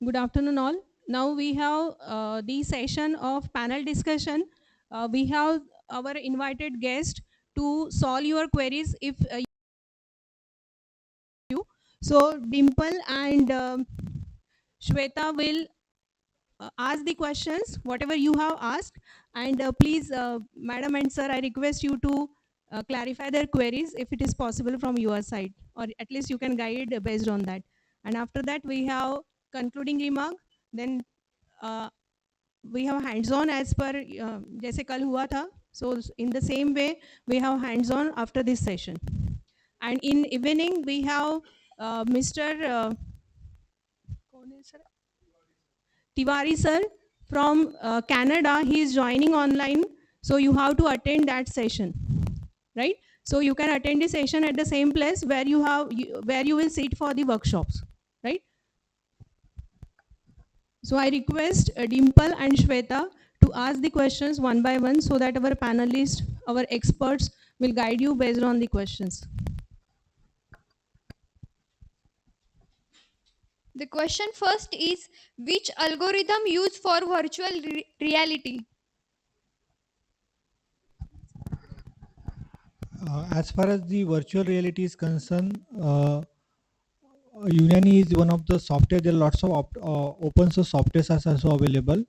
Good afternoon, all. Now we have the session of panel discussion. We have our invited guest to solve your queries if you. So Dimple and Shweta will ask the questions, whatever you have asked. And please, Madam and Sir, I request you to clarify their queries if it is possible from your side, or at least you can guide based on that. And after that, we have concluding remark. Then we have hands on as per जैसे कल हुआ था. So in the same way we have hands on after this session. And in evening we have Mr. कौन है sir? Tiwari sir from Canada. He is joining online, so you have to attend that session, right? So you can attend the session at the same place where where you will sit for the workshops, right? So I request Dimple and Shweta to ask the questions one by one so that our panelists, our experts will guide you based on the questions. The question first is, which algorithm used for virtual reality? As far as the virtual reality is concerned, Unani is one of the software. There are lots of open source softwares are also available,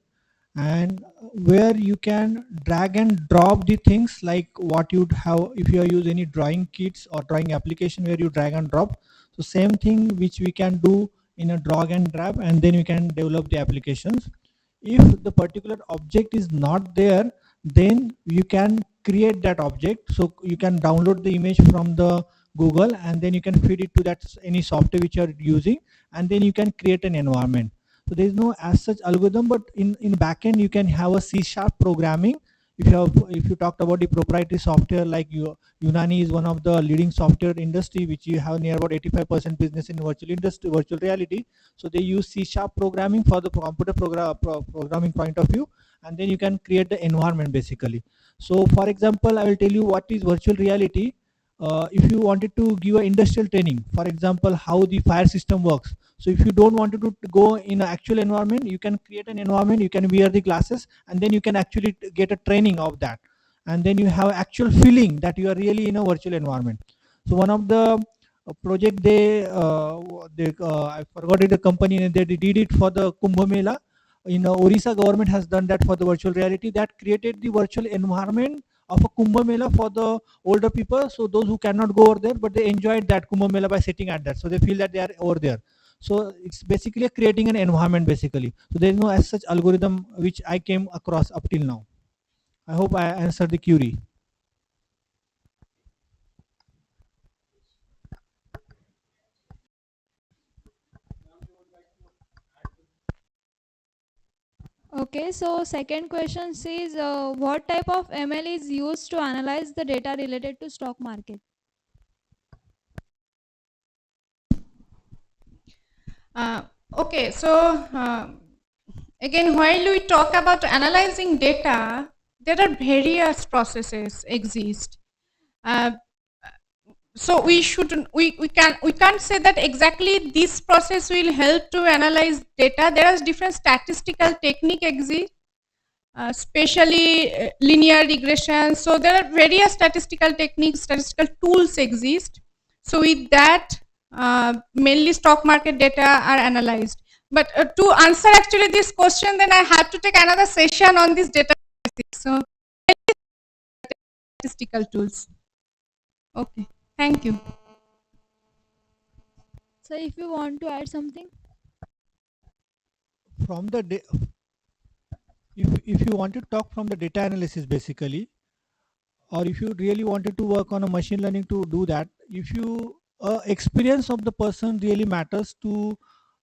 and where you can drag and drop the things like what you'd have if you use any drawing kits or drawing application where you drag and drop. So same thing which we can do in a drag and drop, and then we can develop the applications. If the particular object is not there, then you can create that object. So you can download the image from the Google, and then you can feed it to that any software which you are using, and then you can create an environment. So there is no as such algorithm, but in backend you can have a C# programming. If you talked about the proprietary software like Unani is one of the leading software industry, which you have near about 85% business in virtual reality. So they use C# programming for the computer programming point of view, and then you can create the environment basically. So for example, I will tell you what is virtual reality. If you wanted to give an industrial training, for example, how the fire system works. So if you don't want to go in an actual environment, you can create an environment, you can wear the glasses, and then you can actually get a training of that. And then you have actual feeling that you are really in a virtual environment. So one of the project I forgot it, the company, they did it for the Kumbh Mela. In Orissa government has done that for the virtual reality, that created the virtual environment of a Kumbh Mela for the older people. So those who cannot go over there, but they enjoyed that Kumbh Mela by sitting at that. So they feel that they are over there. So it's basically creating an environment basically. So there is no as such algorithm which I came across up till now. I hope I answered the query. Okay, so second question says, what type of ML is used to analyze the data related to stock market? Okay, so again, while we talk about analyzing data, there are various processes exist. So we can't say that exactly this process will help to analyze data. There are different statistical technique exist, especially linear regression. So there are various statistical techniques, statistical tools exist. So with that, mainly stock market data are analyzed. But to answer actually this question, then I have to take another session on this data. So statistical tools. Okay, thank you. So if you want to add something. From the if you want to talk from the data analysis basically, or if you really wanted to work on a machine learning to do that, if you experience of the person really matters to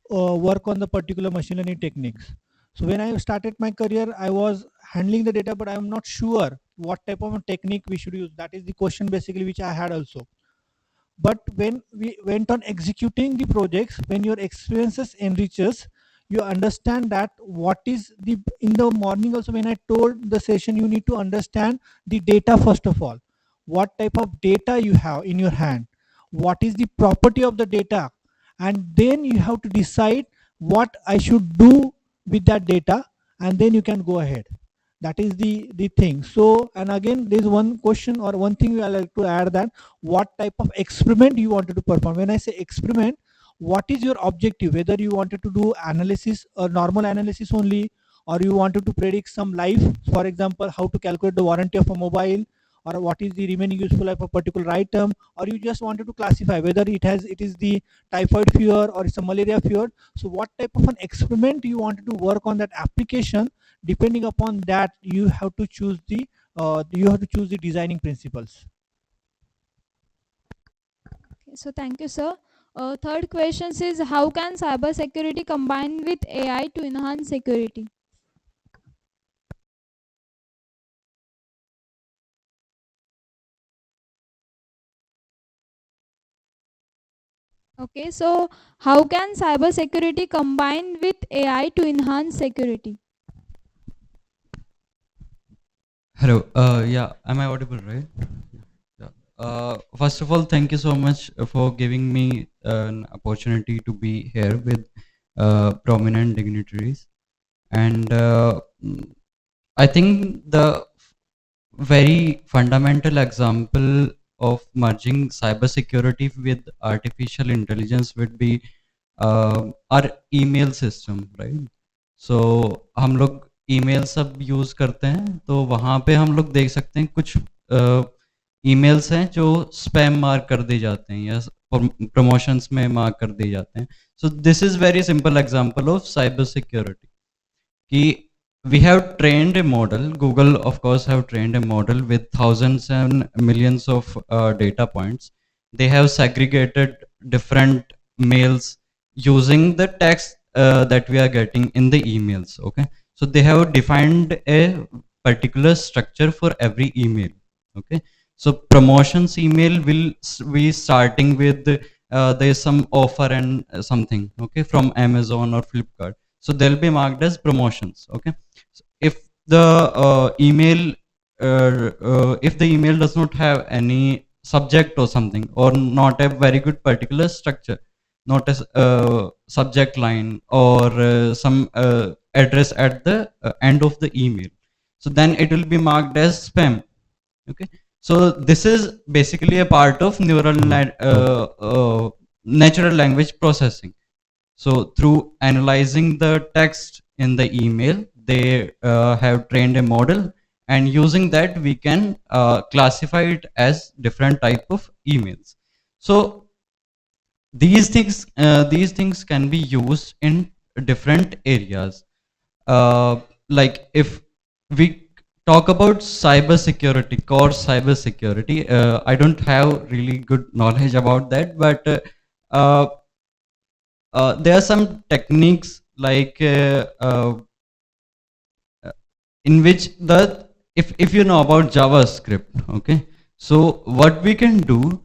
work on the particular machine learning techniques. So when I started my career, I was handling the data, but I am not sure what type of a technique we should use. That is the question basically which I had also. But when we went on executing the projects, when your experiences enriches, you understand that what is the in the morning also when I told the session, you need to understand the data first of all. What type of data you have in your hand, what is the property of the data, and then you have to decide what I should do with that data, and then you can go ahead. That is the thing. So, and again, there's one question or one thing I like to add, that what type of experiment you wanted to perform. When I say experiment, what is your objective? Whether you wanted to do analysis or normal analysis only, or you wanted to predict some life, for example, how to calculate the warranty of a mobile, or what is the remaining useful life of a particular item, or you just wanted to classify whether it is the typhoid fever or it's a malaria fever. So what type of an experiment you wanted to work on that application, depending upon that you have to choose the designing principles. Okay, so thank you, sir. Third question is, how can cyber security combine with AI to enhance security? Okay, so how can cyber security combine with AI to enhance security? Hello. Yeah, am I audible, right? Yeah. First of all, thank you so much for giving me an opportunity to be here with prominent dignitaries. And I think the very fundamental example of merging cybersecurity with artificial intelligence would be our email system, right? So हम लोग email सब use करते हैं, तो वहाँ पे हम लोग देख सकते हैं कुछ ईमेल्स हैं जो स्पैम मार्क कर दिए जाते हैं या प्रमोशंस में मार्क कर दिए जाते हैं. So this is very simple example of cyber security कि we have trained a model. Google of course have trained a model with thousands and millions of data points. They have segregated different mails using the text that we are getting in the emails. Okay, so they have defined a particular structure for every email. Okay, so promotions email will be starting with there's some offer and something, okay, from Amazon or Flipkart, so they'll be marked as promotions. Okay, so if the email does not have any subject or something, or not a very good particular structure, not as subject line or some address at the end of the email, so then it will be marked as spam. Okay, so this is basically a part of natural language processing. So through analyzing the text in the email, they have trained a model, and using that we can classify it as different type of emails. So these things can be used in different areas. Like if we talk about cyber security, core cyber security, I don't have really good knowledge about that, but there are some techniques like in which if you know about JavaScript, okay, so what we can do,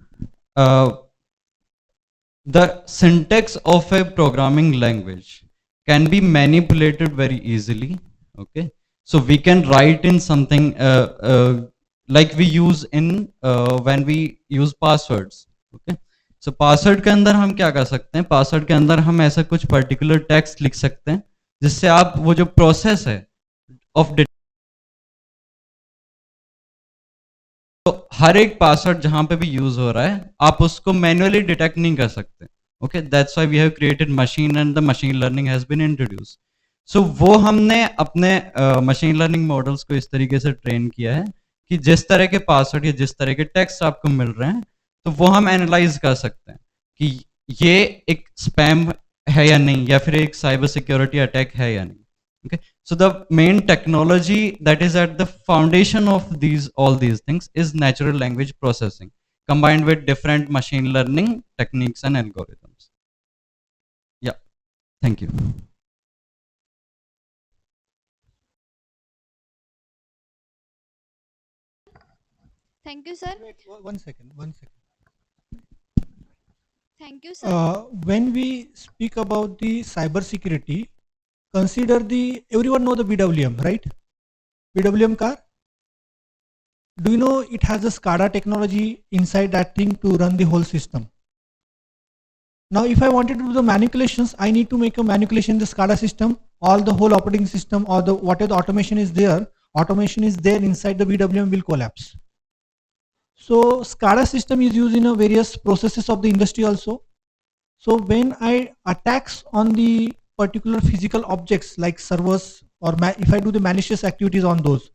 the syntax of a programming language can be manipulated very easily. Okay, so we can write in something like we use in when we use passwords. Okay, so password के अंदर हम क्या कर सकते हैं, password के अंदर हम ऐसा कुछ पर्टिकुलर टेक्स्ट लिख सकते हैं जिससे आप वो जो प्रोसेस है ऑफ तो हर एक पासवर्ड जहां पे भी यूज हो रहा है आप उसको मैन्युअली डिटेक्ट नहीं कर सकते. Okay, that's why we have created machine and the machine learning has been introduced. So वो हमने अपने मशीन लर्निंग मॉडल्स को इस तरीके से ट्रेन किया है कि जिस तरह के पासवर्ड या जिस तरह के टेक्स्ट आपको मिल रहे हैं तो वो हम एनालाइज कर सकते हैं कि ये एक स्पैम है या नहीं, या फिर एक साइबर सिक्योरिटी अटैक है या नहीं. Okay, so the main technology that is at the foundation of all these things is natural language processing combined with different machine learning techniques and algorithms. Yeah, thank you. Thank you, sir. Wait, one second. Thank you, sir. When we speak about the cyber security, consider everyone know the BWM, right? BWM car. Do you know it has a SCADA technology inside that thing to run the whole system? Now, if I wanted to do the manipulations, I need to make a manipulation in the SCADA system, all the whole operating system, or the whatever the automation is there. Automation is there inside the BWM will collapse. So SCADA system is used in a various processes of the industry also. So when I attacks on the particular physical objects like servers, or if I do the malicious activities on those,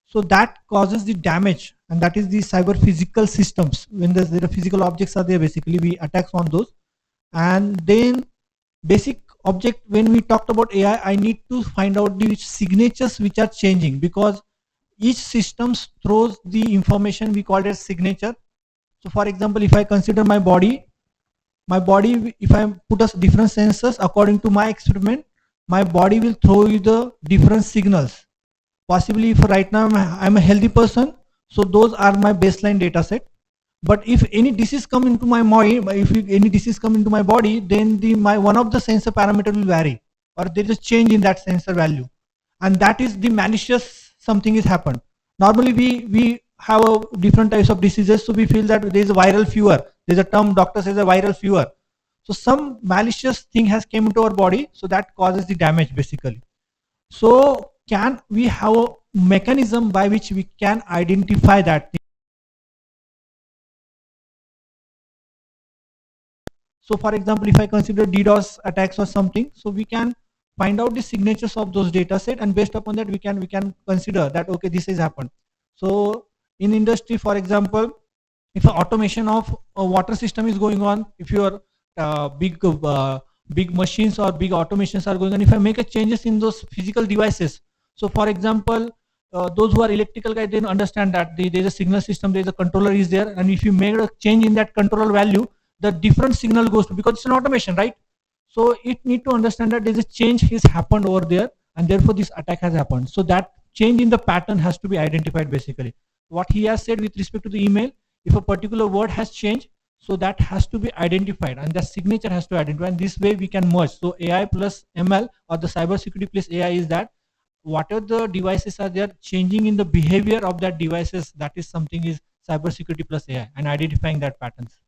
so that causes the damage, and that is the cyber physical systems. When the physical objects are there, basically we attacks on those. And then basic object, when we talked about AI, I need to find out the signatures which are changing, because each systems throws the information we call it as signature. So for example, if I consider my body, if I put a different sensors according to my experiment, my body will throw you the different signals. Possibly if right now I'm a healthy person, so those are my baseline data set. But if any disease come into my body, any disease come into my body, then my one of the sensor parameter will vary, or there is a change in that sensor value, and that is the malicious something is happened. Normally we have a different types of diseases, so we feel that there is a viral fever. There's a term doctor says a viral fever. So some malicious thing has came into our body, so that causes the damage basically. So can we have a mechanism by which we can identify that thing? So for example, if I consider DDoS attacks or something, so we can find out the signatures of those data set, and based upon that we can consider that okay, this has happened. So in industry, for example, if automation of a water system is going on, if your big machines or big automations are going on, if I make a changes in those physical devices, so for example, those who are electrical guys, they understand that there is a signal system, there is a controller is there, and if you make a change in that controller value, the different signal goes to, because it's an automation, right? So it need to understand that there's a change has happened over there, and therefore this attack has happened. So that change in the pattern has to be identified basically. What he has said with respect to the email, if a particular word has changed, so that has to be identified, and the signature has to identify, and this way we can merge. So AI plus ML, or the cyber security plus AI, is that whatever the devices are there changing in the behavior of that devices, that is something is cyber security plus AI, and identifying that patterns.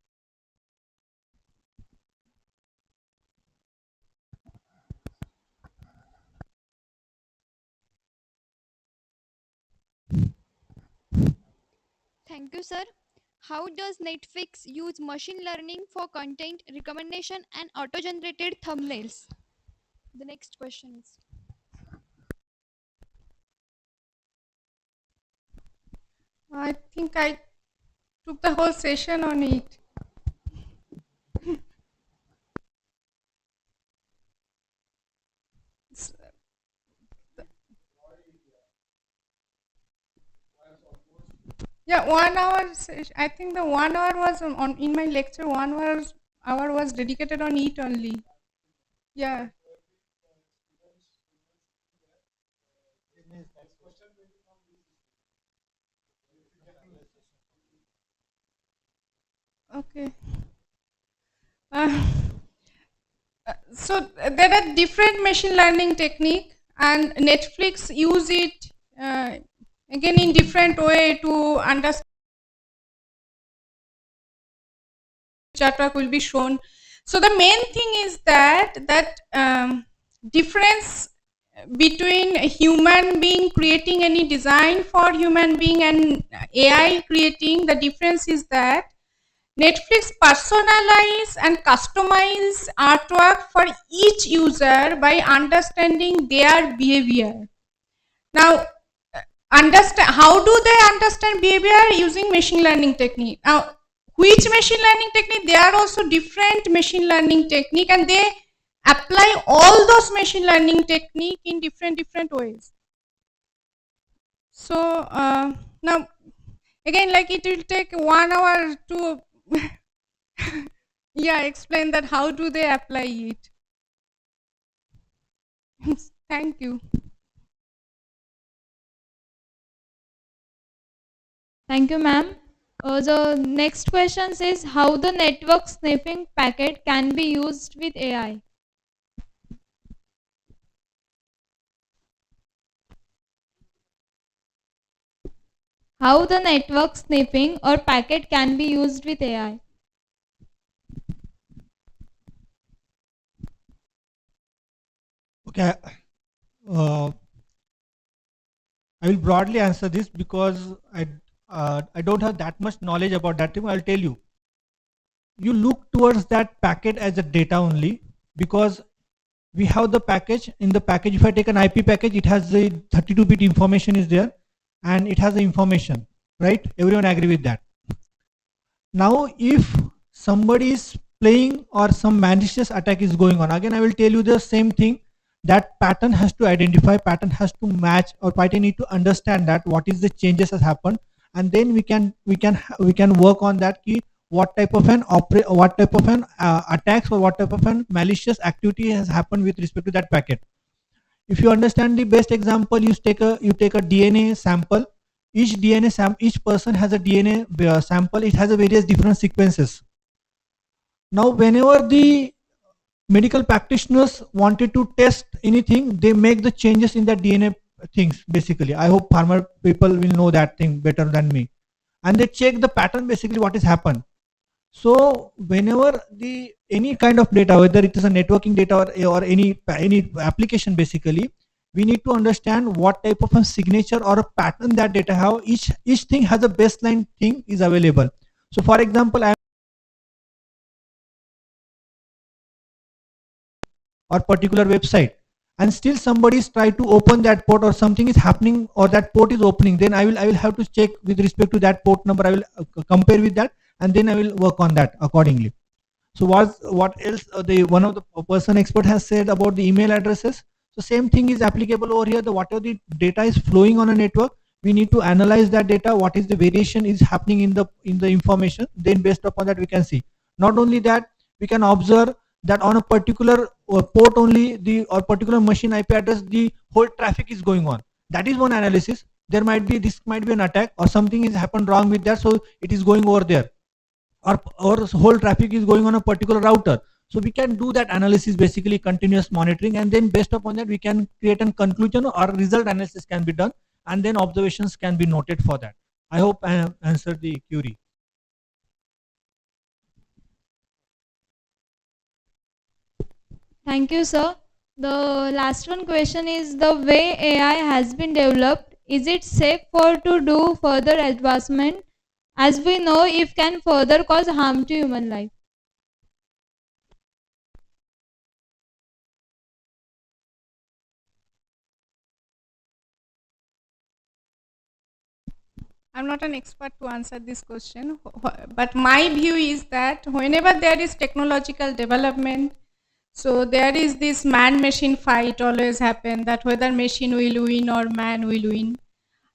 Thank you, sir. How does Netflix use machine learning for content recommendation and auto-generated thumbnails? The next question is. I think I took the whole session on it. Yeah, 1 hour. I think the 1 hour was on in my lecture. 1 hour was dedicated on it only. Yeah. Okay. So there are different machine learning technique, and Netflix use it again in different way to understand. Artwork will be shown. So the main thing is that difference between a human being creating any design for human being and AI creating, the difference is that Netflix personalize and customize artwork for each user by understanding their behavior. Now, how do they understand behavior? Using machine learning technique. Now, which machine learning technique? There are also different machine learning technique, and they apply all those machine learning technique in different ways. So now again, like it will take 1 hour to yeah, explain that how do they apply it. Thank you. Thank you, ma'am. The next question is how the network sniffing packet can be used with AI. How the network sniffing or packet can be used with AI. Okay, uh, I will broadly answer this because I don't have that much knowledge about that thing. I'll tell you. You look towards that packet as a data only, because we have the package. In the package, if I take an IP package, it has the 32-bit information is there, and it has the information, right? Everyone agree with that. Now, if somebody is playing or some malicious attack is going on, again, I will tell you the same thing. That pattern has to identify, pattern has to match, or pattern need to understand that what is the changes has happened, and then we can work on that key. What type of an attacks, or what type of an malicious activity has happened with respect to that packet. If you understand the best example, you take a DNA sample. Each person has a DNA sample. It has a various different sequences. Now whenever the medical practitioners wanted to test anything, they make the changes in the DNA things. Basically, I hope farmer people will know that thing better than me, and they check the pattern, basically what has happened. So whenever the any kind of data, whether it is a networking data, or any application, basically we need to understand what type of a signature or a pattern that data have. Each thing has a baseline thing is available. So for example, I or particular website, and still somebody is try to open that port, or something is happening, or that port is opening, then I will have to check with respect to that port number. I will compare with that, and then I will work on that accordingly. So what else the one of the person expert has said about the email addresses. So same thing is applicable over here. The whatever the data is flowing on a network, we need to analyze that data. What is the variation is happening in the information? Then based upon that we can see. Not only that, we can observe that on a particular port only, the or particular machine IP address, the whole traffic is going on. That is one analysis. This might be an attack, or something is happened wrong with that, so it is going over there, or whole traffic is going on a particular router. So we can do that analysis, basically continuous monitoring, and then based upon that we can create a conclusion, or result analysis can be done, and then observations can be noted for that. I hope I have answered the query. Thank you, sir. The last one question is, the way AI has been developed, is it safe for to do further advancement? As we know, it can further cause harm to human life. I'm not an expert to answer this question, but my view is that whenever there is technological development, so there is this man-machine fight always happen, that whether machine will win or man will win.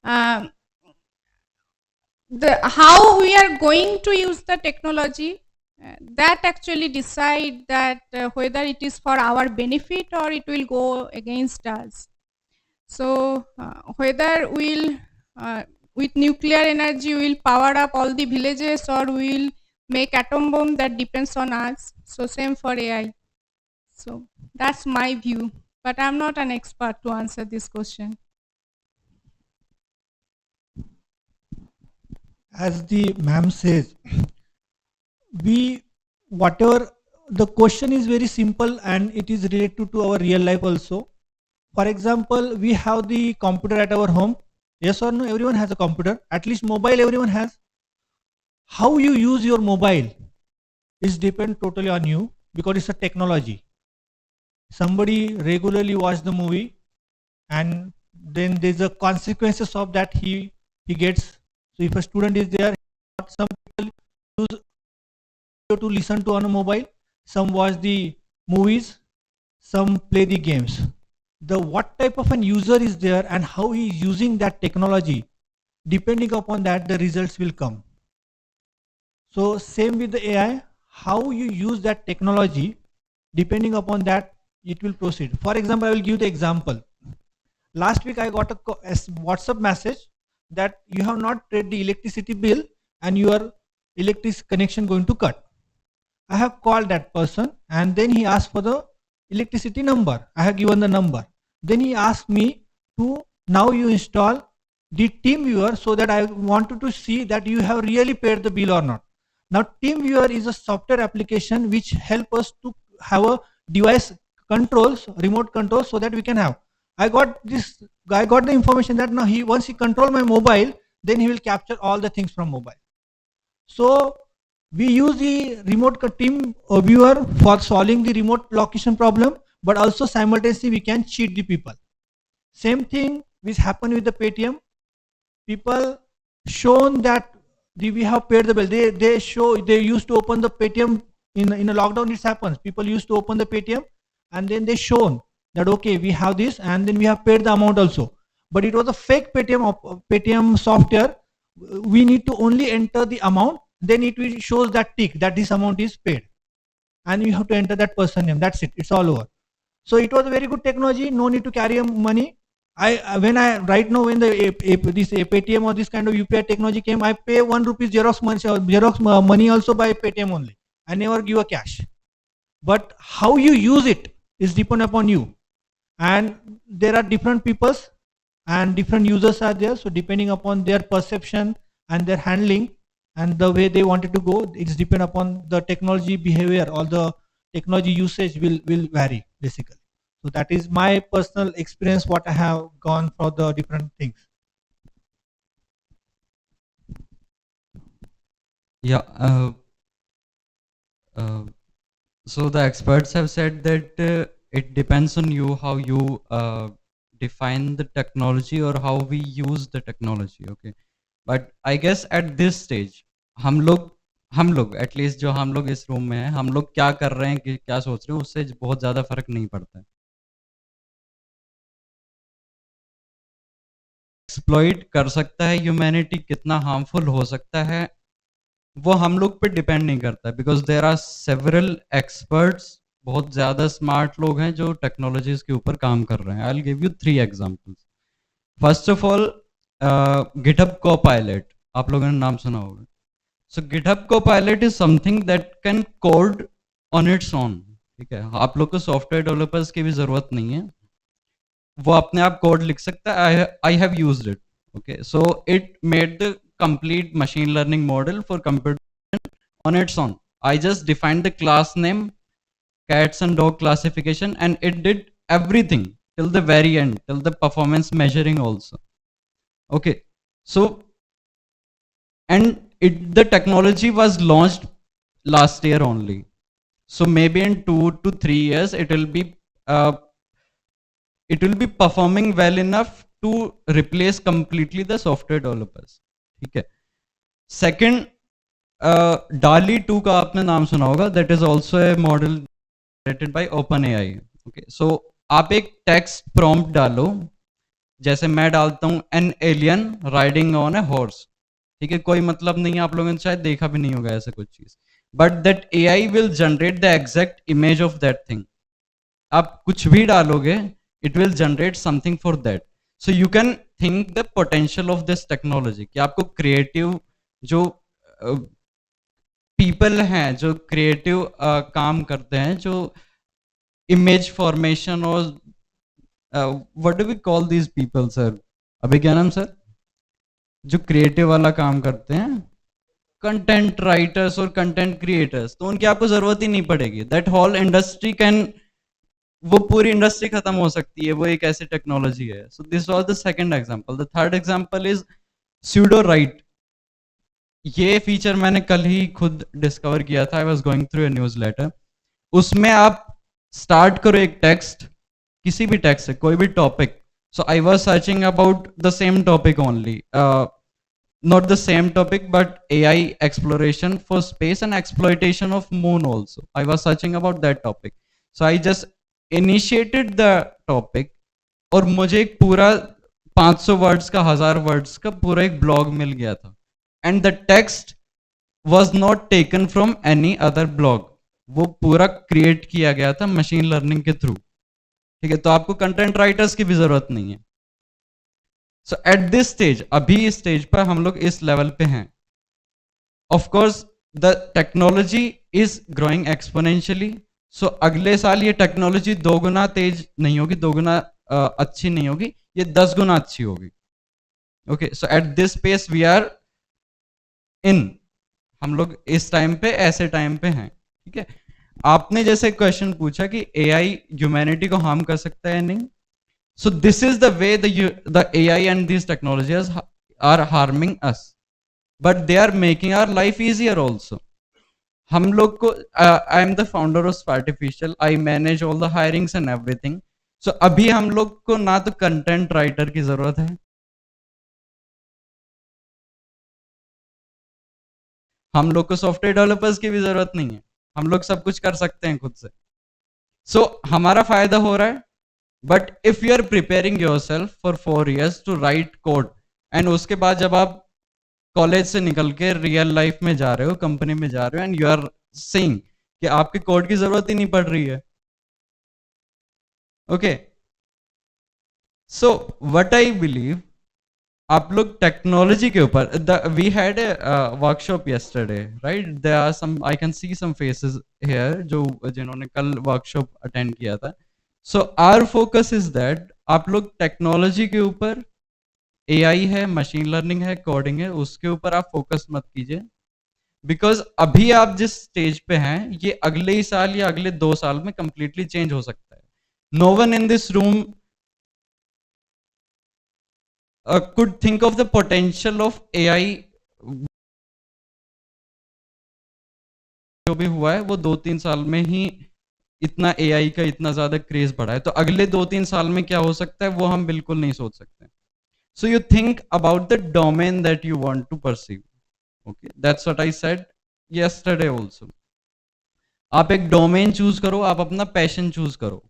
How we are going to use the technology, that actually decide that whether it is for our benefit or it will go against us. So whether we'll with nuclear energy we'll power up all the villages, or we'll make atom bomb, that depends on us. So same for AI. So that's my view, but I'm not an expert to answer this question. As the ma'am says, we whatever the question is very simple, and it is related to our real life also. For example, we have the computer at our home. Yes or no? Everyone has a computer. At least mobile everyone has. How you use your mobile is depend totally on you, because it's a technology. Somebody regularly watch the movie, and then there's a consequences of that he gets. So if a student is there, some people use to listen to on a mobile, some watch the movies, some play the games. The what type of an user is there and how he is using that technology, depending upon that the results will come. So same with the AI, how you use that technology, depending upon that it will proceed. For example, I will give the example. Last week I got a WhatsApp message that you have not paid the electricity bill and your electric connection going to cut. I have called that person, and then he asked for the electricity number. I have given the number. Then he asked me to now you install the TeamViewer, so that I wanted to see that you have really paid the bill or not. Now TeamViewer is a software application which help us to have a device controls, remote controls, so that we can have. I got this guy got the information that now once he control my mobile, then he will capture all the things from mobile. So we use the remote team viewer for solving the remote location problem, but also simultaneously we can cheat the people. Same thing which happened with the Paytm. People shown that we have paid the bill. They used to open the Paytm in a lockdown. It happens. People used to open the Paytm and then they shown that okay, we have this and then we have paid the amount also. But it was a fake Paytm software. We need to only enter the amount, then it will shows that tick that this amount is paid, and you have to enter that person name. That's it. It's all over. So it was a very good technology. No need to carry money. When I right now when this Paytm or this kind of UPI technology came, I pay 1 rupees Xerox money also by Paytm only. I never give a cash. But how you use it is depend upon you, and there are different peoples and different users are there. So depending upon their perception and their handling and the way they wanted to go, it's depend upon the technology behavior or the technology usage will vary basically. So that is my personal experience, what I have gone for the different things. Yeah. So the experts have said that it depends on you how you define the technology or how we use the technology. Okay, but I guess at this stage हम लोग at least जो हम लोग इस room में हैं, हम लोग क्या कर रहे हैं कि क्या सोच रहे हैं उससे बहुत ज़्यादा फर्क नहीं पड़ता है. एक्सप्लॉइट कर सकता है ह्यूमैनिटी, कितना हार्मफुल हो सकता है वो हम लोग पे डिपेंड नहीं करता है, because there are several experts, बहुत ज़्यादा स्मार्ट लोग हैं जो टेक्नोलॉजीज के ऊपर काम कर रहे हैं. I will give you 3 examples. First of all GitHub Copilot, आप लोगों ने नाम सुना होगा. So GitHub Copilot is something that can code on its own. ठीक है, आप लोग को सॉफ्टवेयर डेवलपर्स की भी ज़रूरत नहीं है, वो अपने आप कोड लिख सकता है. I have used it. Okay, so it made the complete machine learning model for computer on its own. I just defined the class name, cats and dog classification, and it did everything till the very end, till the performance measuring also. Okay, so and the technology was launched last year only. So maybe in 2 to 3 years it will be performing well enough to replace completely the software developers. ठीक है. Second, डाली 2 का आपने नाम सुना होगा. That is also a model generated by OpenAI. Okay, so आप एक टेक्स्ट प्रॉम्प्ट डालो, जैसे मैं डालता हूं an alien riding on a horse. ठीक है, कोई मतलब नहीं है, आप लोगों ने शायद देखा भी नहीं होगा ऐसा कुछ चीज, but that AI will generate the exact image of that thing. आप कुछ भी डालोगे, it will generate something for that. So you can think the potential of this technology, कि आपको क्रिएटिव जो पीपल हैं, जो क्रिएटिव काम करते हैं, जो इमेज फॉर्मेशन और what do we call these people sir, अभी क्या नाम सर, जो क्रिएटिव वाला काम करते हैं, कंटेंट राइटर्स और कंटेंट क्रिएटर्स, तो उनकी आपको जरूरत ही नहीं पड़ेगी. दैट होल इंडस्ट्री कैन, वो पूरी इंडस्ट्री खत्म हो सकती है, वो एक ऐसी टेक्नोलॉजी है. So this was the second example. The third example is pseudo right. ये फीचर मैंने कल ही खुद डिस्कवर किया था. I was going through a newsletter. उसमें आप स्टार्ट करो एक टेक्स्ट, किसी भी टेक्स्ट से, कोई भी topic. So I was searching about the same topic only, not the same topic but AI exploration for space and exploitation of moon also. I was searching about that topic. So I just initiated the topic और मुझे एक पूरा 500 words का, 1000 words का पूरा एक blog मिल गया था. And the text was not taken from any other blog. वो पूरा क्रिएट किया गया था मशीन लर्निंग के थ्रू. ठीक है, तो आपको कंटेंट राइटर्स की भी जरूरत नहीं है. सो एट दिस स्टेज, अभी इस स्टेज पर हम लोग इस लेवल पे हैं. Of course the technology is growing exponentially. So अगले साल ये टेक्नोलॉजी 2 गुना तेज नहीं होगी, 2 गुना अच्छी नहीं होगी, ये 10 गुना अच्छी होगी. Okay, so at this pace we are in, हम लोग इस टाइम पे, ऐसे टाइम पे हैं. ठीक है, आपने जैसे क्वेश्चन पूछा कि एआई ह्यूमैनिटी को हार्म कर सकता है या नहीं, so this is the way the AI and these technologies are harming us, but they are making our life easier also. हम लोग को I am the founder of Spartificial, I manage all the hirings and everything. So अभी हम लोग को ना तो content writer की जरूरत है, हम लोग को सॉफ्टवेयर डेवलपर्स की भी जरूरत नहीं है, हम लोग सब कुछ कर सकते हैं खुद से. सो हमारा फायदा हो रहा है. But if you are preparing yourself for 4 years to write code, and उसके बाद जब आप कॉलेज से निकल के रियल लाइफ में जा रहे हो, कंपनी में जा रहे हो, एंड यू आर सेइंग कि आपके कोड की जरूरत ही नहीं पड़ रही है. Okay, so what I believe, आप लोग टेक्नोलॉजी के ऊपर, we had workshop yesterday, right? There are some, I can see some faces here जो जिन्होंने कल वर्कशॉप अटेंड किया था. So our focus is that आप लोग टेक्नोलॉजी के ऊपर, एआई है, मशीन लर्निंग है, कोडिंग है, उसके ऊपर आप फोकस मत कीजिए. बिकॉज अभी आप जिस स्टेज पे हैं, ये अगले ही साल या अगले 2 साल में कंप्लीटली चेंज हो सकता है. No one in this room could think of the potential of AI. जो भी हुआ है वो 2-3 साल में ही इतना AI का इतना ज्यादा क्रेज बढ़ा है, तो अगले 2-3 साल में क्या हो सकता है वो हम बिल्कुल नहीं सोच सकते. So you think about the domain that you want to perceive. Okay, that's what I said yesterday also. आप एक डोमेन चूज करो, आप अपना पैशन चूज करो,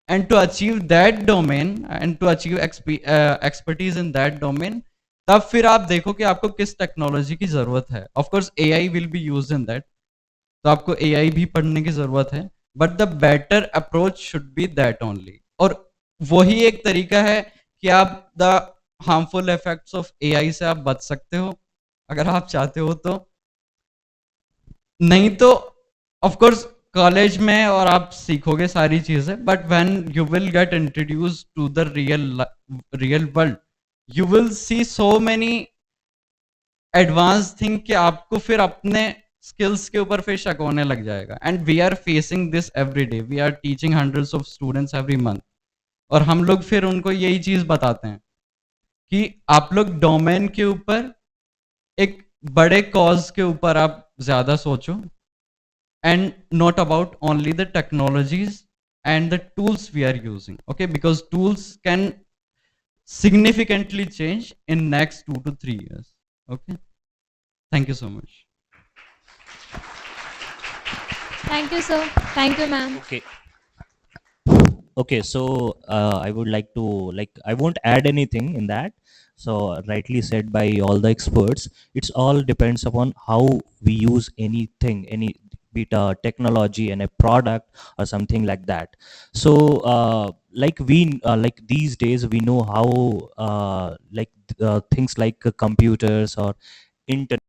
and to achieve that domain and to achieve expertise in that domain, तब फिर आप देखो कि आपको किस टेक्नोलॉजी की जरूरत है. Of course AI will be used in that, तो आपको एआई भी पढ़ने की जरूरत है, but the better approach should be that only. और वही एक तरीका है कि आप the harmful effects of AI से आप बच सकते हो अगर आप चाहते हो तो. नहीं तो ऑफ कोर्स कॉलेज में और आप सीखोगे सारी चीजें, but when you will get introduce to the real world, you will see so many advance thing कि आपको फिर अपने स्किल्स के ऊपर फिर शक होने लग जाएगा. And we are facing this every day, we are teaching hundreds of students every month, और हम लोग फिर उनको यही चीज बताते हैं कि आप लोग डोमेन के ऊपर, एक बड़े कॉज के ऊपर आप ज्यादा सोचो, and not about only the technologies and the tools we are using. Okay, because tools can significantly change in next 2 to 3 years. Okay, thank you so much. Thank you, sir. Thank you, ma'am. Okay, so I would like to, I won't add anything in that. So rightly said by all the experts, it's all depends upon how we use anything, any be it a technology and a product or something like that. So like these days we know how things like computers or internet.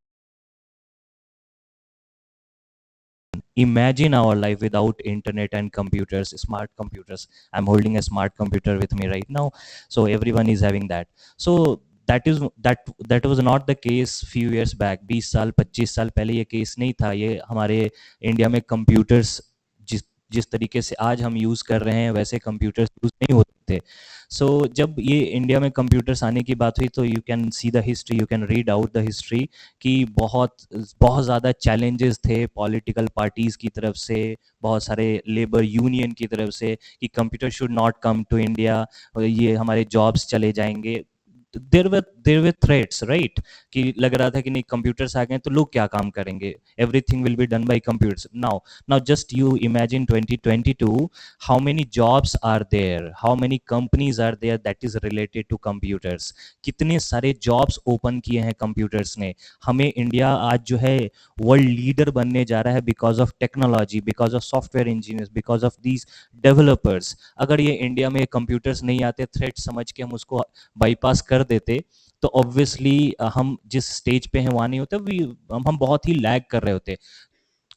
Imagine our life without internet and computers, smart computers. I'm holding a smart computer with me right now, so everyone is having that. So that was not the case few years back. 20 साल 25 साल पहले ये case नहीं था. ये हमारे India में computers जिस तरीके से आज हम यूज़ कर रहे हैं वैसे कंप्यूटर्स यूज़ नहीं होते थे. सो जब ये इंडिया में कंप्यूटर्स आने की बात हुई तो you can see the history, you can read out the history कि बहुत ज़्यादा चैलेंजेस थे पॉलिटिकल पार्टीज़ की तरफ से, बहुत सारे लेबर यूनियन की तरफ से कि computer should not come to India, ये हमारे जॉब्स चले जाएंगे. देर वर थ्रेट्स, राइट, कि लग रहा था कि नहीं कंप्यूटर्स आ गए तो लोग क्या काम करेंगे, everything will be done by computers. Now just you imagine 2022, how many jobs are there, how many companies are there that is related to computers. कितने सारे जॉब्स ओपन किए हैं कंप्यूटर्स ने. हमें इंडिया आज जो है वर्ल्ड लीडर बनने जा रहा है because of technology, because of software engineers, because of these developers. अगर ये इंडिया में कंप्यूटर्स नहीं आते, थ्रेट समझ के हम उसको बाईपास कर देते, तो ऑब्वियसली हम जिस स्टेज पे हैं वहाँ नहीं होते, हम बहुत ही लैग कर रहे होते.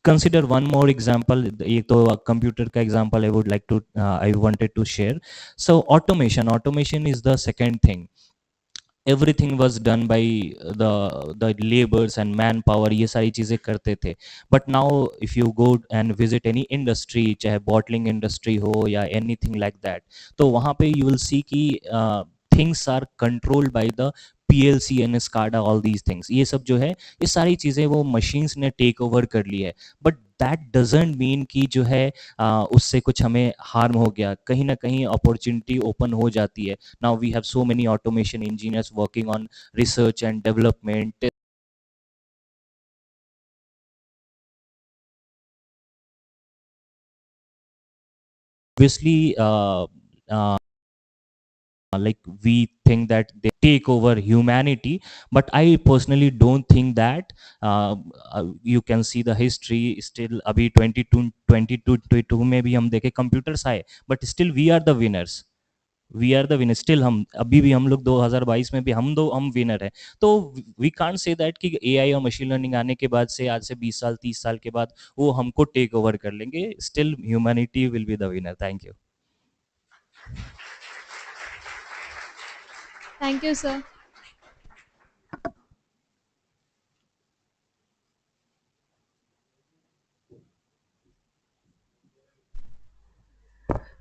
कंसिडर वन मोर एग्जाम्पल, ये तो कंप्यूटर का example I wanted to share. So automation is the second thing. everything was done by the laborers and manpower, ये सारी चीज़ें करते थे. But now if you go and visit any industry, चाहे bottling industry हो या anything like that, तो वहाँ पे you will see कि things are controlled by the PLC and SCADA, all these things. ये सब जो है, ये सारी चीज़ें वो machines ने take over कर ली है. But that doesn't mean कि जो है उससे कुछ हमें harm हो गया. कहीं ना कहीं opportunity open हो जाती है. Now we have so many automation engineers working on research and development. Obviously, like we think that they take over humanity, but I personally don't think that. You can see the history still. अभी 22 में भी हम देखे computers आए, but still we are the winners. We are the winner still. हम अभी भी हम लोग 2022 में भी हम विनर है. तो वी कांट से दैट कि एआई और मशीन लर्निंग आने के बाद से, आज से 20 साल 30 साल के बाद वो हमको टेक ओवर कर लेंगे. Still humanity will be the winner. Thank you. Thank you, sir.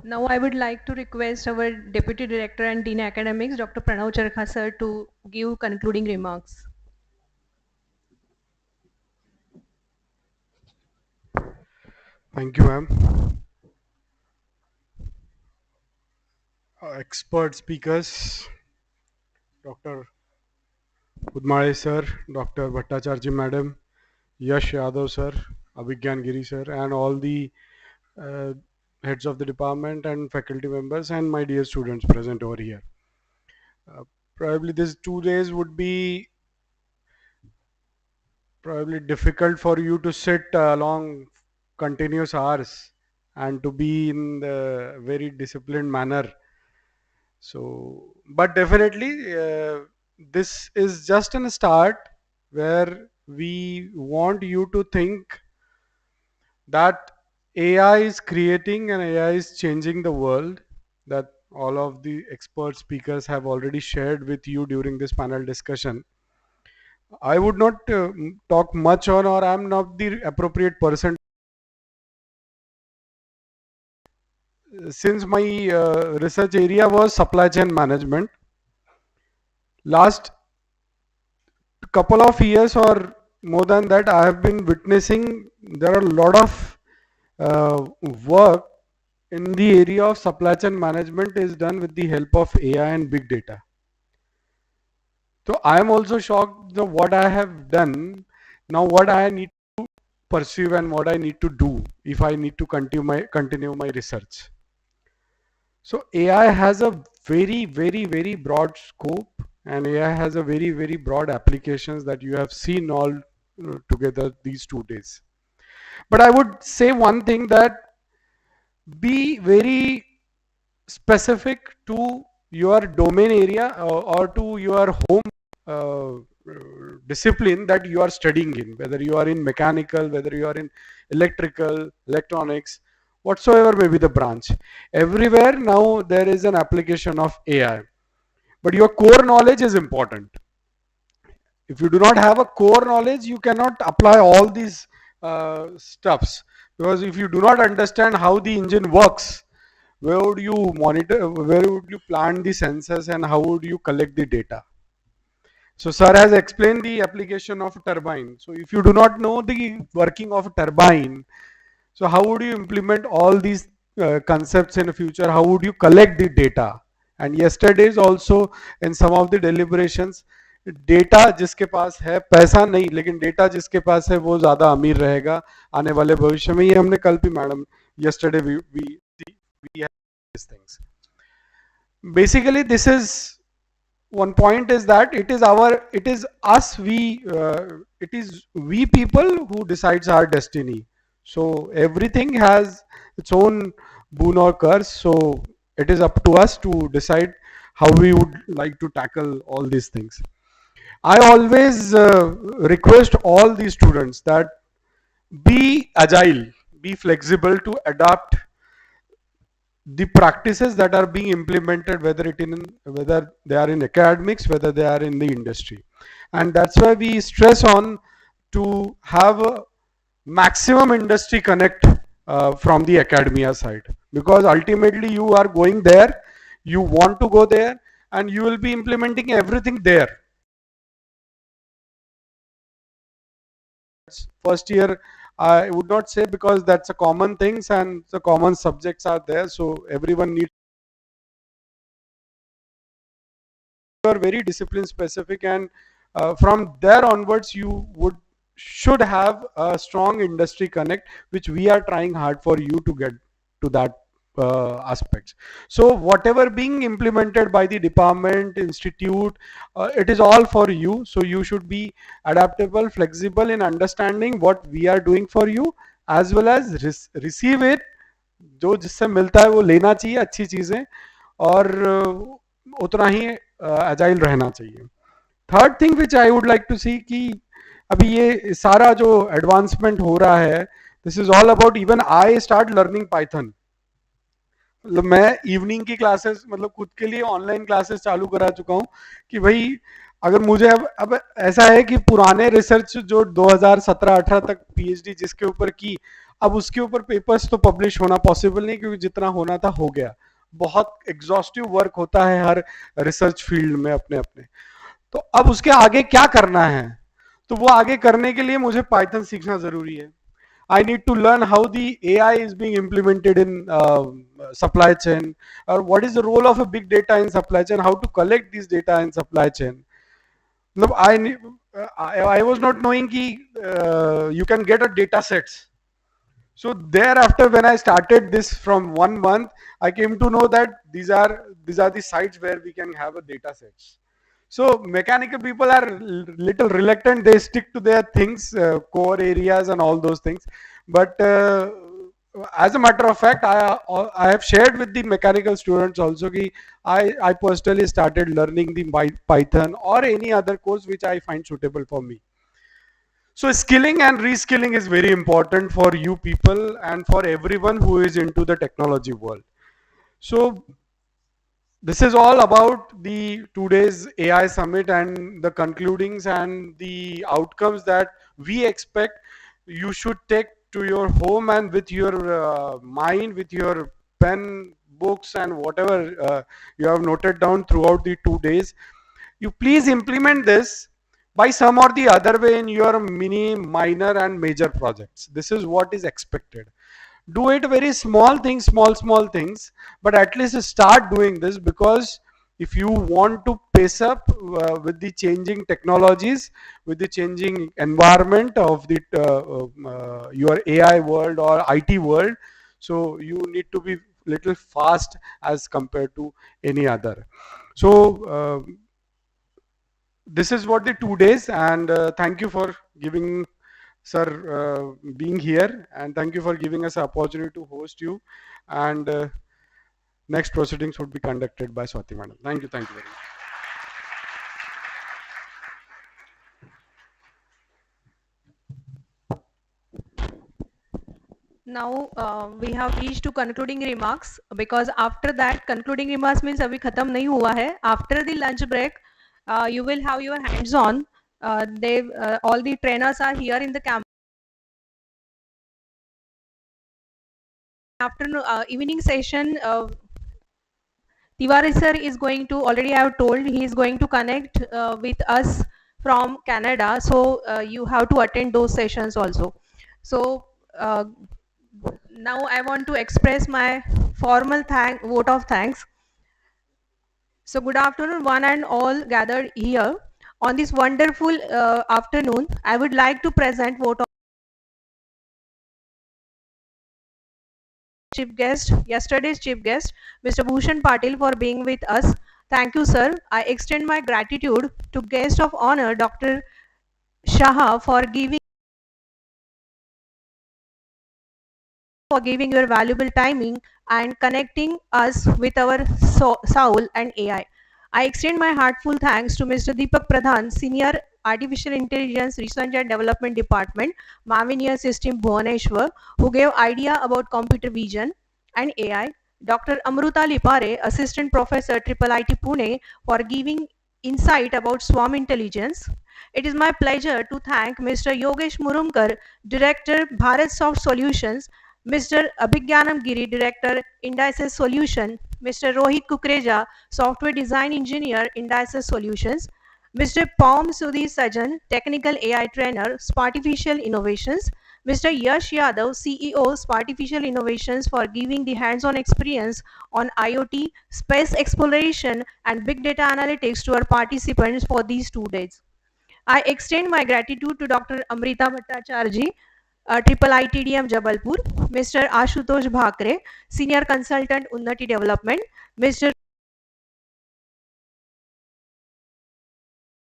Now I would like to request our Deputy Director and Dean Academics, Dr. Pranav Charkha sir, to give concluding remarks. Thank you, ma'am. Expert speakers, Dr. Udmare sir, Dr. Bhattacharya madam, Yash Yadav sir, Abhigyan Giri sir, and all the heads of the department and faculty members, and my dear students present over here. Probably these 2 days would be probably difficult for you to sit long continuous hours and to be in the very disciplined manner. So, but definitely this is just a start where we want you to think that AI is creating and AI is changing the world, that all of the expert speakers have already shared with you during this panel discussion. I would not talk much on, or I'm not the appropriate person. Since my research area was supply chain management, last couple of years or more than that, I have been witnessing there are a lot of work in the area of supply chain management is done with the help of AI and big data. So I am also shocked at what I have done. Now what I need to pursue and what I need to do if I need to continue my research. So AI has a very broad scope, and AI has a very broad applications that you have seen all together these 2 days. But I would say one thing, that be very specific to your domain area or to your home discipline that you are studying in, whether you are in mechanical, whether you are in electrical, electronics, whatsoever may be the branch. Everywhere now there is an application of AI, but your core knowledge is important. If you do not have a core knowledge, you cannot apply all these stuffs, because if you do not understand how the engine works, where would you monitor, where would you plant the sensors, and how would you collect the data? So sir has explained the application of turbine. So if you do not know the working of a turbine, so how would you implement all these concepts in the future? How would you collect the data? And yesterday's also in some of the deliberations, data जिसके पास है पैसा नहीं, लेकिन data जिसके पास है वो ज्यादा अमीर रहेगा आने वाले भविष्य में. ये हमने कल भी madam yesterday we had these things. Basically this is one point, is that it is us, it is we people who decides our destiny. So everything has its own boon or curse. So it is up to us to decide how we would like to tackle all these things. I always request all the students that be agile, be flexible to adapt the practices that are being implemented, whether they are in academics, whether they are in the industry. And that's why we stress on to have a maximum industry connect from the academia side, because ultimately you are going there, you want to go there, and you will be implementing everything there. First year, I would not say, because that's a common things and the common subjects are there, so everyone needs. You are very discipline specific, and from there onwards you should have a strong industry connect, which we are trying hard for you to get to that aspects. So whatever being implemented by the department, institute, it is all for you, so you should be adaptable, flexible in understanding what we are doing for you, as well as receive it. जो जिससे मिलता है वो लेना चाहिए अच्छी चीजें, और उतना ही एजाइल रहना चाहिए. Third thing which I would like to see कि अभी ये सारा जो एडवांसमेंट हो रहा है, this is all about, even I start learning Python. मतलब मैं इवनिंग की क्लासेस, मतलब खुद के लिए ऑनलाइन क्लासेस चालू करा चुका हूँ कि भाई अगर मुझे अब ऐसा है कि पुराने रिसर्च जो 2017-18 तक पीएचडी जिसके ऊपर की, अब उसके ऊपर पेपर्स तो पब्लिश होना पॉसिबल नहीं, क्योंकि जितना होना था हो गया. बहुत एग्जॉस्टिव वर्क होता है हर रिसर्च फील्ड में अपने अपने. तो अब उसके आगे क्या करना है, तो वो आगे करने के लिए मुझे पाइथन सीखना जरूरी है. I need to learn how the AI is being implemented in supply chain, or what is the role of a big data in supply chain, how to collect this data in supply chain. I was not knowing ki you can get a data sets. So thereafter, when I started this from 1 month, I came to know that these are the sites where we can have a data sets. So mechanical people are little reluctant, they stick to their things, core areas and all those things. But as a matter of fact, I have shared with the mechanical students also ki I personally started learning the Python or any other course which I find suitable for me. So skilling and reskilling is very important for you people and for everyone who is into the technology world. So this is all about the today's AI summit and the concludings and the outcomes that we expect you should take to your home, and with your mind, with your pen, books and whatever you have noted down throughout the 2 days. You please implement this by some or the other way in your mini, minor and major projects. This is what is expected. Do it very small things, small things, but at least start doing this, because if you want to pace up with the changing technologies, with the changing environment of the your AI world or IT world, so you need to be little fast as compared to any other. So this is what the 2 days, and thank you for giving sir being here, and thank you for giving us an opportunity to host you, and next proceedings would be conducted by Swati madam. Thank you very much. Now we have reached to concluding remarks, because after that concluding remarks means abhi khatam nahi hua hai. After the lunch break, you will have your hands on. All the trainers are here in the campus. Afternoon evening session, Tiwari sir is going to, already I have told, he is going to connect with us from Canada, so you have to attend those sessions also. So now I want to express my formal vote of thanks. So good afternoon one and all gathered here. On this wonderful afternoon, I would like to present vote of yesterday's chief guest, Mr. Bhushan Patil, for being with us. Thank you, sir. I extend my gratitude to guest of honor, Dr. Shah, for giving your valuable timing and connecting us with our soul and AI. I extend my heartfelt thanks to Mr. Deepak Pradhan, Senior Artificial Intelligence Research and Development Department, Mavinia System Bhubaneswar, who gave idea about computer vision and AI. Dr. Amruta Lipare, Assistant Professor, IIIT Pune, for giving insight about swarm intelligence. It is my pleasure to thank Mr. Yogesh Murumkar, Director, Bharat Soft Solutions, Mr. Abhigyanam Giri, Director, IndEyes Solution, Mr. Rohit Kukreja, Software Design Engineer, IndEyes Solutions, Mr. Pom Sudhir Sajan, Technical AI Trainer, Spartificial Innovations, Mr. Yash Yadav, CEO, Spartificial Innovations, for giving the hands-on experience on IoT, space exploration, and big data analytics to our participants for these 2 days. I extend my gratitude to Dr. Amrita Bhattacharya, IIITDM Jabalpur, Mr. Ashutosh Bhakre, Senior Consultant Unnati Development, Mr.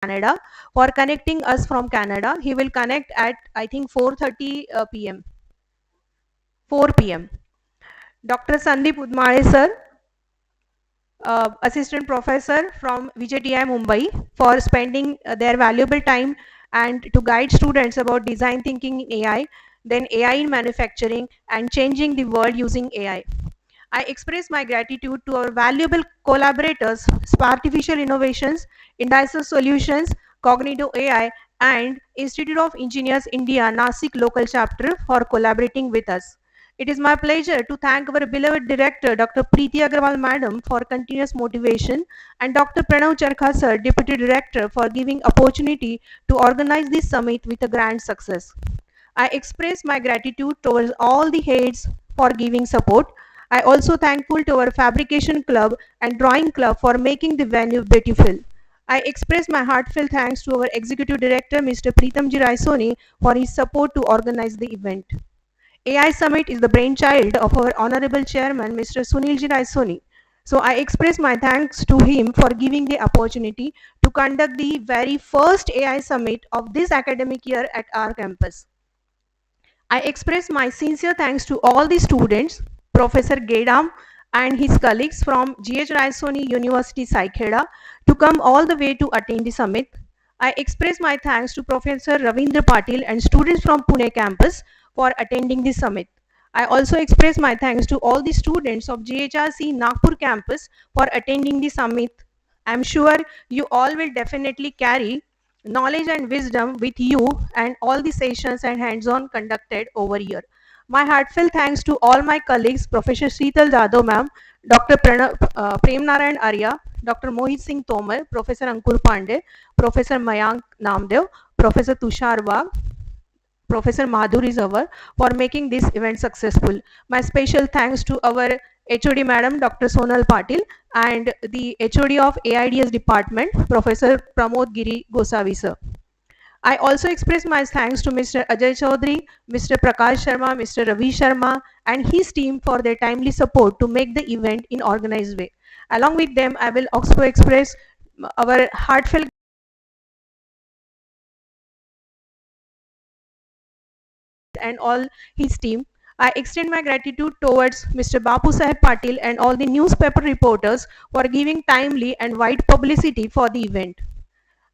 Canada, for connecting us from Canada. He will connect at, I think, 4:30 p.m. 4 p.m. Dr. Sandeep Udmale sir, Assistant Professor from VJTI Mumbai, for spending their valuable time and to guide students about design thinking in AI, then AI in manufacturing, and changing the world using AI. I express my gratitude to our valuable collaborators, Spartificial Innovations, IndEyes Solutions, Cognida.ai, and Institute of Engineers India, Nashik local chapter, for collaborating with us. It is my pleasure to thank our beloved director, Dr. Preeti Agarwal Madam, for continuous motivation, and Dr. Pranav Charkha Sir, Deputy Director, for giving opportunity to organize this summit with a grand success. I express my gratitude towards all the heads for giving support. I also thankful to our fabrication club and drawing club for making the venue beautiful. I express my heartfelt thanks to our executive director, Mr. Preetamji Raisoni, for his support to organize the event. AI Summit is the brainchild of our honorable chairman, Mr. Sunilji Raisoni. So I express my thanks to him for giving the opportunity to conduct the very first AI Summit of this academic year at our campus. I express my sincere thanks to all the students, Professor Gedam and his colleagues from GH Raisoni University, Saikheda, to come all the way to attend the summit. I express my thanks to Professor Ravindra Patil and students from Pune campus for attending the summit. I also express my thanks to all the students of GHRC Nagpur campus for attending the summit. I am sure you all will definitely carry knowledge and wisdom with you and all the sessions and hands-on conducted over here. My heartfelt thanks to all my colleagues, Professor Sheetal Jadhav ma'am, Dr. Prem Narayan Arya, Dr. Mohit Singh Tomar, Professor Ankur Pandey, Professor Mayank Namdev, Professor Tushar Wagh, Professor Madhuri Zawar, for making this event successful. My special thanks to our HOD Madam, Dr. Sonal Patil, and the HOD of AIDS Department, Professor Pramod Giri Gosavi sir. I also express my thanks to Mr. Ajay Chaudhary, Mr. Prakash Sharma, Mr. Ravi Sharma, and his team for their timely support to make the event in organized way. Along with them, I will also express our heartfelt and all his team. I extend my gratitude towards Mr. Bapu Saheb Patil and all the newspaper reporters for giving timely and wide publicity for the event.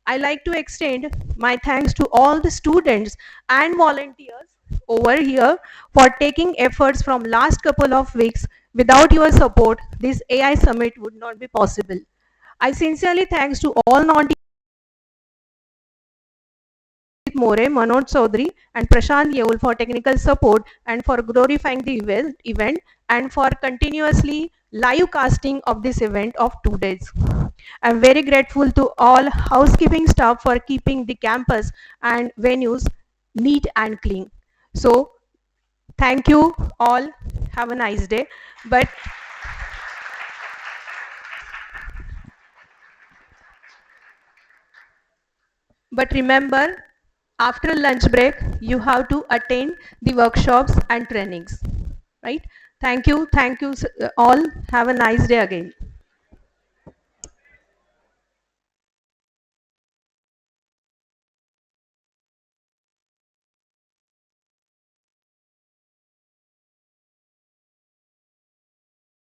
I like to extend my thanks to all the students and volunteers over here for taking efforts from last couple of weeks. Without your support, this AI summit would not be possible. I sincerely thanks to all non More, Manoj Chaudhary, and Prashant Yeul for technical support and for glorifying the event and for continuously live casting of this event of 2 days. I'm very grateful to all housekeeping staff for keeping the campus and venues neat and clean. So thank you all. Have a nice day. But remember, after lunch break, you have to attend the workshops and trainings, right? Thank you all. Have a nice day again.